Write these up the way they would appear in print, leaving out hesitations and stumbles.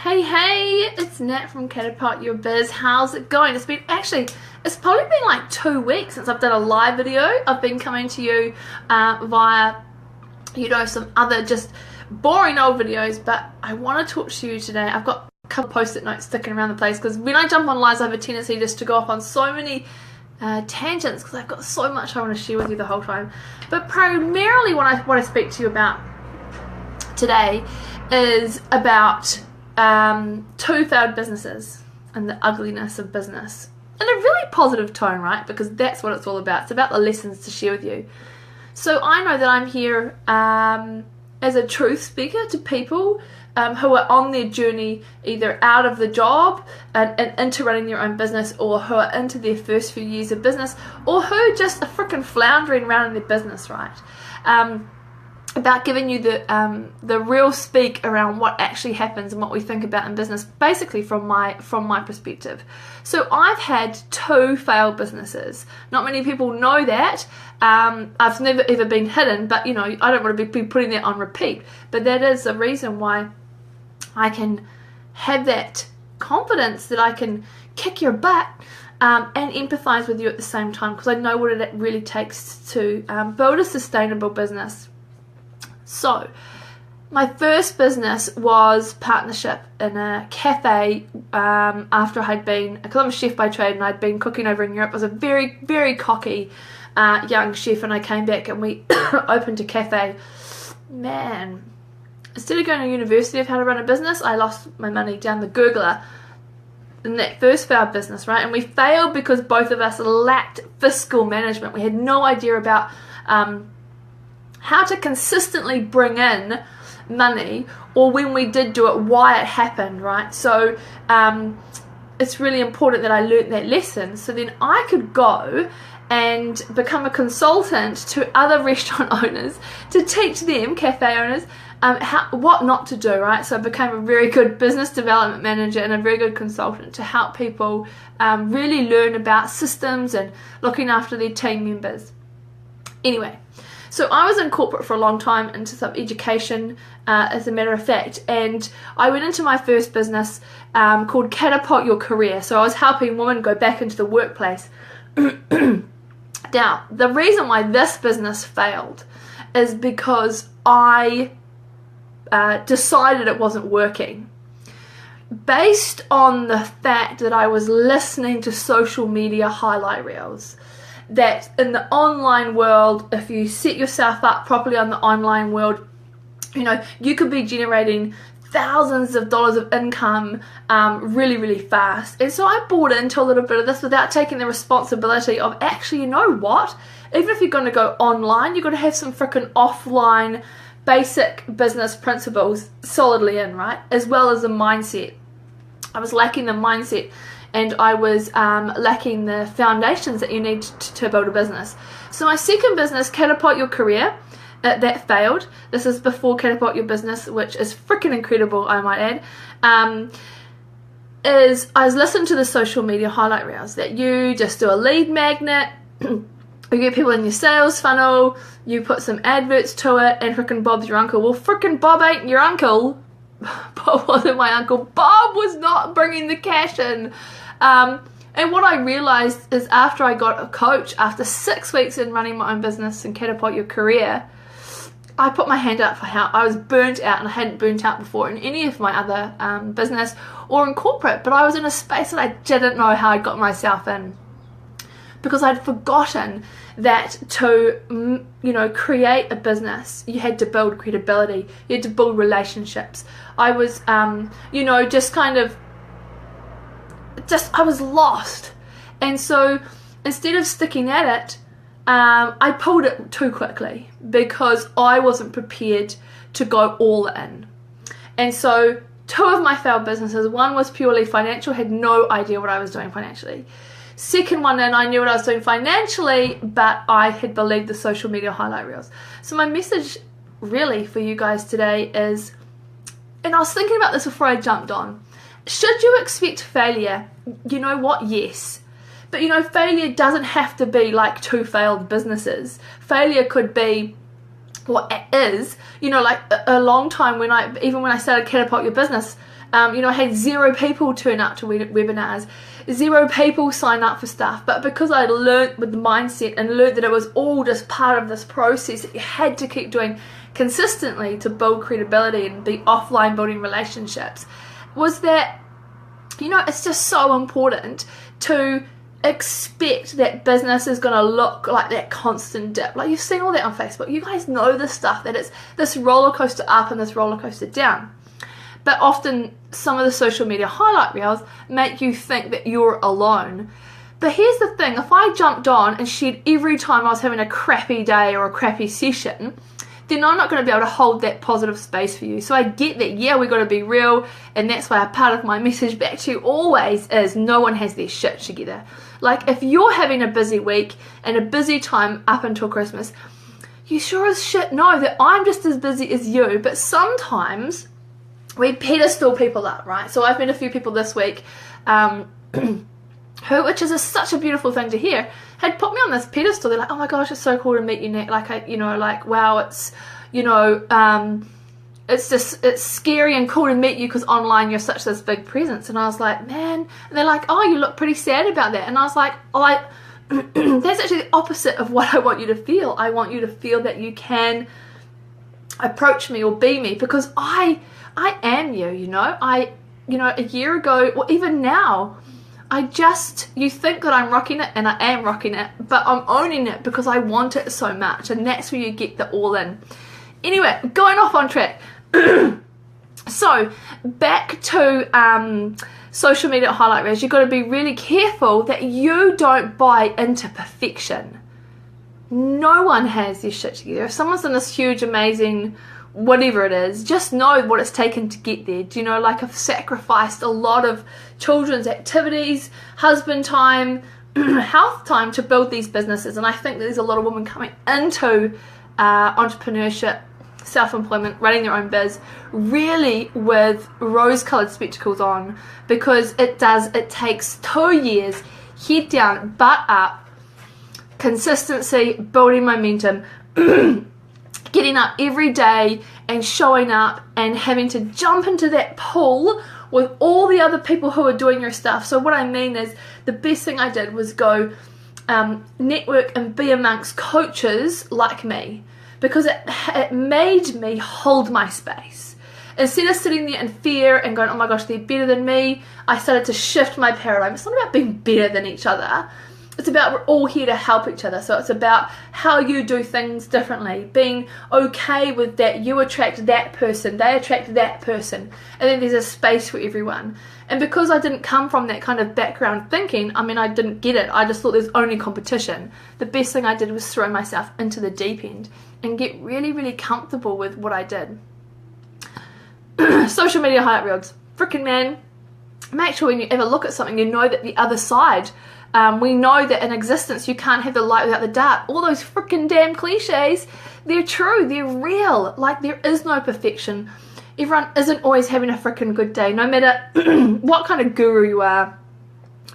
Hey, it's Nat from Catapult Your Biz. How's it going? It's probably been like 2 weeks since I've done a live video. I've been coming to you via, some other just boring old videos, but I want to talk to you today. I've got a couple post-it notes sticking around the place because when I jump on lives, I have a tendency just to go off on so many tangents because I've got so much I want to share with you the whole time. But primarily what I speak to you about today is about two failed businesses and the ugliness of business in a really positive tone, right? Because that's what it's all about. It's about the lessons to share with you. So I know that I'm here as a truth speaker to people who are on their journey either out of the job and into running their own business, or who are into their first few years of business, or who just are freaking floundering around in their business, right? About giving you the real speak around what actually happens and what we think about in business, basically from my perspective. So I've had 2 failed businesses. Not many people know that. I've never ever been hidden, but I don't want to be putting that on repeat. But that is the reason why I can have that confidence that I can kick your butt and empathize with you at the same time, because I know what it really takes to build a sustainable business. So, my first business was partnership in a cafe after because I'm a chef by trade and I'd been cooking over in Europe. I was a very, very cocky young chef, and I came back and we opened a cafe. Man, instead of going to university of how to run a business, I lost my money down the gurgler in that first failed business, right? And we failed because both of us lacked fiscal management. We had no idea about how to consistently bring in money, or when we did do it, why it happened, right? So it's really important that I learnt that lesson, so then I could go and become a consultant to other restaurant owners to teach them, cafe owners, what not to do, right? So I became a very good business development manager and a very good consultant to help people really learn about systems and looking after their team members. Anyway, so I was in corporate for a long time, into some education, as a matter of fact, and I went into my first business called Catapult Your Career. So I was helping women go back into the workplace. Now, the reason why this business failed is because I decided it wasn't working. Based on the fact that I was listening to social media highlight reels, that in the online world, if you set yourself up properly on the online world, you could be generating thousands of dollars of income really, really fast. And so I bought into a little bit of this without taking the responsibility of actually, you know what? Even if you're going to go online, you've got to have some freaking offline basic business principles solidly in, right? As well as the mindset. I was lacking the mindset, and I was lacking the foundations that you need to build a business. So my second business, Catapult Your Career, that failed. This is before Catapult Your Business, which is freaking incredible, I might add. I was listening to the social media highlight reels that you just do a lead magnet, you get people in your sales funnel, you put some adverts to it, and freaking Bob's your uncle. Well, freaking Bob ain't your uncle. Bob wasn't my uncle. Bob was not bringing the cash in. And what I realized is, after I got a coach, after 6 weeks in running my own business and Catapult Your Career, I put my hand up for how I was burnt out, and I hadn't burnt out before in any of my other business or in corporate, but I was in a space that I didn't know how I'd got myself in, because I'd forgotten that to create a business, you had to build credibility, you had to build relationships. I was I was lost, and so instead of sticking at it, I pulled it too quickly because I wasn't prepared to go all in. And so 2 of my failed businesses, one was purely financial, had no idea what I was doing financially. Second one, and I knew what I was doing financially, but I had believed the social media highlight reels. So my message really for you guys today is, and I was thinking about this before I jumped on, should you expect failure? You know what? Yes. But failure doesn't have to be like 2 failed businesses. Failure could be is, you know, like a long time when I started Catapult Your Business, you know, I had 0 people turn up to webinars, 0 people sign up for stuff. But because I learned with the mindset and learned that it was all just part of this process that you had to keep doing consistently to build credibility and be offline building relationships, was that, you know, it's just so important to expect that business is going to look like that constant dip. Like, you've seen all that on Facebook. You guys know this stuff, that it's this roller coaster up and this roller coaster down. But often some of the social media highlight reels make you think that you're alone. But here's the thing, if I jumped on and shared every time I was having a crappy day or a crappy session, then I'm not going to be able to hold that positive space for you. So I get that, yeah, we've got to be real, and that's why a part of my message back to you always is no one has their shit together. Like, if you're having a busy week and a busy time up until Christmas, you sure as shit know that I'm just as busy as you. But sometimes we pedestal people up, right? So I've met a few people this week who, which is such a beautiful thing to hear, had put me on this pedestal. They're like, oh my gosh, it's so cool to meet you, Nat. Like, you know, like, wow, it's, you know, it's scary and cool to meet you because online you're such this big presence. And I was like, man, and they're like, oh, you look pretty sad about that. And I was like, oh, that's actually the opposite of what I want you to feel. I want you to feel that you can approach me or be me, because I am you, you know. You know, a year ago, or even now, you think that I'm rocking it, and I am rocking it, but I'm owning it because I want it so much, and that's where you get the all in. Anyway, going off on track. So, back to social media highlight reels, you've got to be really careful that you don't buy into perfection. No one has their shit together. If someone's done this huge, amazing, whatever it is, just know what it's taken to get there. Do you know, like, I've sacrificed a lot of children's activities, husband time, health time to build these businesses. And I think there's a lot of women coming into entrepreneurship, self-employment, running their own biz, really with rose-colored spectacles on, because it takes 2 years, head down, butt up, consistency, building momentum, getting up every day and showing up and having to jump into that pool with all the other people who are doing your stuff. So what I mean is, the best thing I did was go network and be amongst coaches like me, because it made me hold my space. Instead of sitting there in fear and going, oh my gosh, they're better than me, I started to shift my paradigm. It's not about being better than each other. It's about, we're all here to help each other. So it's about how you do things differently, being okay with that. You attract that person, they attract that person, and then there's a space for everyone. And because I didn't come from that kind of background thinking, I mean, I didn't get it. I just thought there's only competition. The best thing I did was throw myself into the deep end and get really, really comfortable with what I did. Social media highlight reels. Freaking man, make sure when you ever look at something, you know that the other side, we know that in existence you can't have the light without the dark. All those freaking damn cliches, they're true, they're real. Like, there is no perfection. Everyone isn't always having a freaking good day, no matter what kind of guru you are.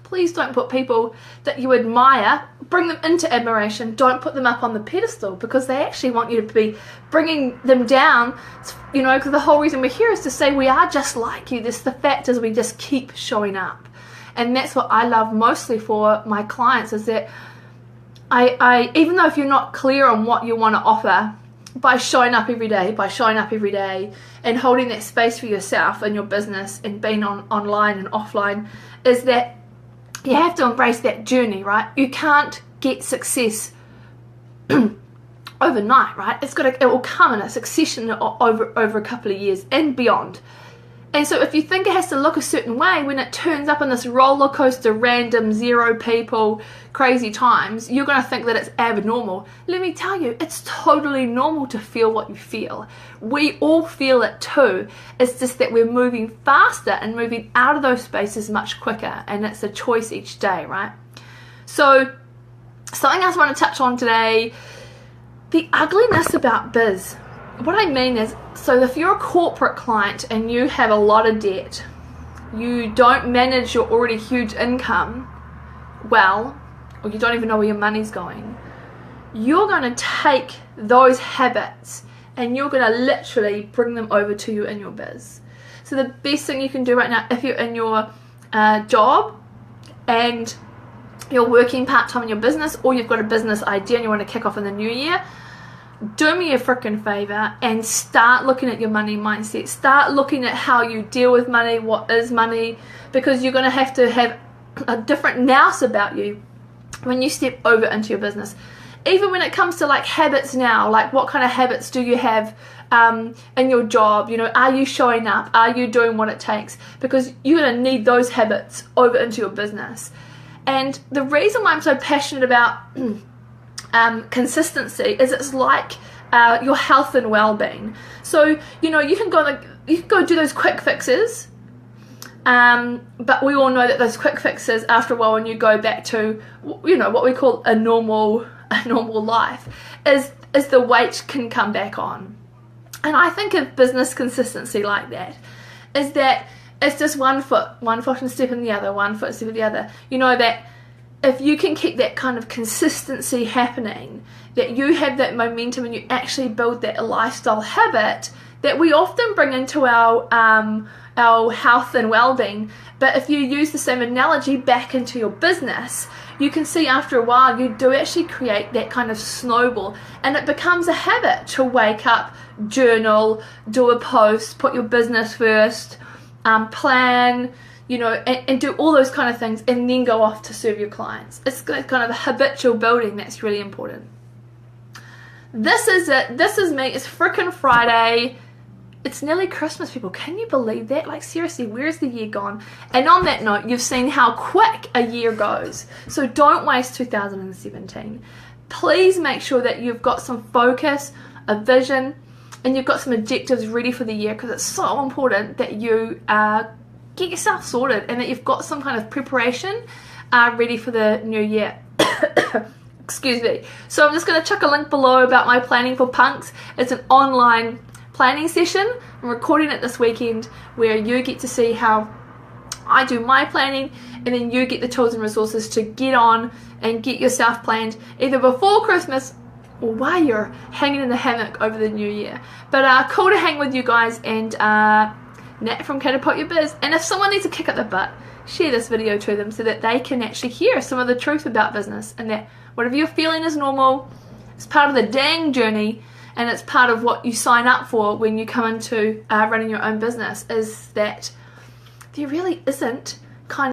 Please don't put people that you admire, bring them into admiration. Don't put them up on the pedestal, because they actually want you to be bringing them down, you know, because the whole reason we're here is to say we are just like you. The fact is, we just keep showing up. And that's what I love mostly for my clients, is that I even though if you're not clear on what you want to offer, by showing up every day and holding that space for yourself and your business and being online and offline, is that you have to embrace that journey, right? You can't get success overnight, right? It will come in a succession over a couple of years and beyond. And so if you think it has to look a certain way, when it turns up in this roller coaster, random, 0 people, crazy times, you're going to think that it's abnormal. Let me tell you, it's totally normal to feel what you feel. We all feel it too. It's just that we're moving faster and moving out of those spaces much quicker, and it's a choice each day, right? So something else I want to touch on today, the ugliness about biz. What I mean is, so if you're a corporate client and you have a lot of debt, you don't manage your already huge income well, or you don't even know where your money's going, you're going to take those habits and you're going to literally bring them over to you in your biz. So the best thing you can do right now, if you're in your job and you're working part-time in your business, or you've got a business idea and you want to kick off in the new year, do me a freaking favor and start looking at your money mindset. Start looking at how you deal with money, what is money, because you're going to have a different nous about you when you step over into your business. Even when it comes to like habits now, like what kind of habits do you have in your job? You know, are you showing up? Are you doing what it takes? Because you're going to need those habits over into your business. And the reason why I'm so passionate about consistency is it's like your health and well-being. So, you know, you can go do those quick fixes, but we all know that those quick fixes, after a while, when you go back to, you know, what we call a normal life, is the weight can come back on. And I think of business consistency like that, is that it's just one foot and step in the other, one foot, step in the other. You know, that if you can keep that kind of consistency happening, that you have that momentum and you actually build that lifestyle habit that we often bring into our health and well-being. But if you use the same analogy back into your business, you can see after a while you do actually create that kind of snowball, and it becomes a habit to wake up, journal, do a post, put your business first, plan, you know, and do all those kind of things, and then go off to serve your clients. It's kind of a habitual building that's really important. This is it. This is me. It's frickin' Friday. It's nearly Christmas, people. Can you believe that? Like, seriously, where's the year gone? And on that note, you've seen how quick a year goes. So don't waste 2017. Please make sure that you've got some focus, a vision, and you've got some objectives ready for the year, because it's so important that you get yourself sorted and that you've got some kind of preparation ready for the new year. Excuse me. So I'm just going to chuck a link below about my Planning for Punks. It's an online planning session. I'm recording it this weekend, where you get to see how I do my planning, and then you get the tools and resources to get on and get yourself planned either before Christmas or while you're hanging in the hammock over the new year. But cool to hang with you guys, and Nat from Catapult Your Biz. And if someone needs a kick up the butt, share this video to them so that they can actually hear some of the truth about business, and that whatever you're feeling is normal. It's part of the dang journey, and it's part of what you sign up for when you come into running your own business, is that there really isn't